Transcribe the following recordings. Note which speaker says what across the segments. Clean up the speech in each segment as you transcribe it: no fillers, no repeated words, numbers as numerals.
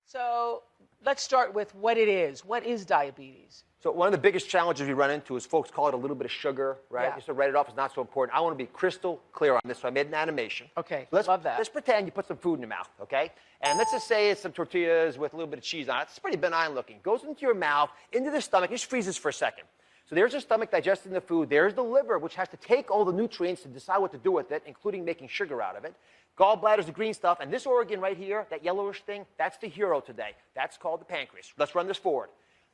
Speaker 1: So let's start with what it is. What is diabetes?
Speaker 2: So one of the biggest challenges we run into is folks call it a little bit of sugar, right?
Speaker 1: Yeah.
Speaker 2: Just to write it off is not so important. I want to be crystal clear on this, so I made an animation.
Speaker 1: Okay,
Speaker 2: Love
Speaker 1: that.
Speaker 2: Let's pretend you put some food in your mouth, okay? And let's just say it's some tortillas with a little bit of cheese on it. It's pretty benign looking. Goes into your mouth, into the stomach, just freezes for a second. So there's your stomach digesting the food. There's the liver, which has to take all the nutrients to decide what to do with it, including making sugar out of it. Gallbladder's the green stuff, and this organ right here, that yellowish thing, that's the hero today. That's called the pancreas. Let's run this forward.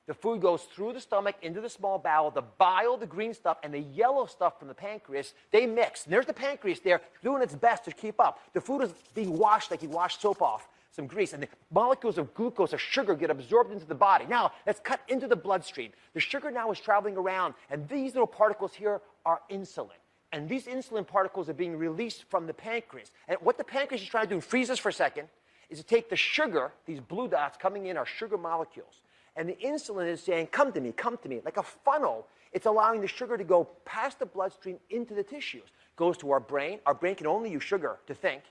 Speaker 2: The food goes through the stomach, into the small bowel. The bile, the green stuff, and the yellow stuff from the pancreas, they mix. And there's the pancreas there doing its best to keep up. The food is being washed like you wash soap off, some grease. And the molecules of glucose or sugar get absorbed into the body. Now, let's cut into the bloodstream. The sugar now is traveling around, and these little particles here are insulin. And these insulin particles are being released from the pancreas. And what the pancreas is trying to do, freeze this for a second, is to take the sugar, these blue dots coming in are sugar molecules. And the insulin is saying, come to me, like a funnel. It's allowing the sugar to go past the bloodstream into the tissues. Goes to our brain. Our brain can only use sugar to think.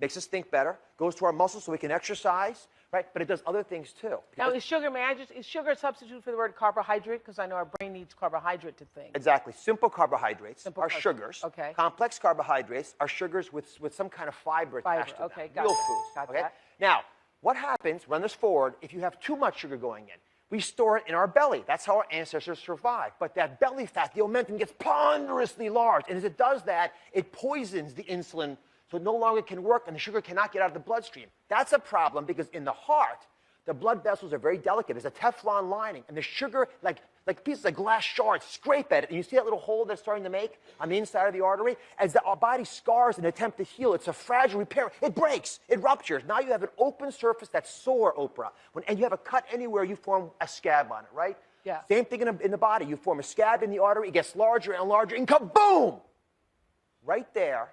Speaker 2: Makes us think better. Goes to our muscles so we can exercise, right? But it does other things too.
Speaker 1: Now, is sugar a substitute for the word carbohydrate? Because I know our brain needs carbohydrate to think.
Speaker 2: Exactly. Simple carbohydrates are sugars.
Speaker 1: Okay.
Speaker 2: Complex carbohydrates are sugars with some kind of fiber attached to them.
Speaker 1: Okay, got
Speaker 2: Real
Speaker 1: it.
Speaker 2: foods.
Speaker 1: Got
Speaker 2: okay?
Speaker 1: that.
Speaker 2: Now, what happens, run this forward, if you have too much sugar going in? We store it in our belly. That's how our ancestors survived. But that belly fat, the omentum, gets ponderously large. And as it does that, it poisons the insulin so it no longer can work and the sugar cannot get out of the bloodstream. That's a problem because in the heart, the blood vessels are very delicate. There's a Teflon lining. And the sugar, like pieces of glass shards, scrape at it. And you see that little hole that's starting to make on the inside of the artery? As our body scars in an attempt to heal, it's a fragile repair. It breaks. It ruptures. Now you have an open surface that's sore, Oprah. And you have a cut anywhere, you form a scab on it, right?
Speaker 1: Yeah.
Speaker 2: Same thing in the body. You form a scab in the artery. It gets larger and larger. And kaboom! Right there,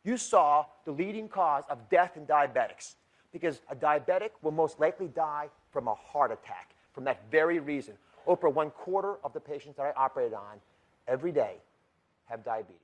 Speaker 2: you saw the leading cause of death in diabetics. Because a diabetic will most likely die from a heart attack, from that very reason. Oprah, 1/4 of the patients that I operated on every day have diabetes.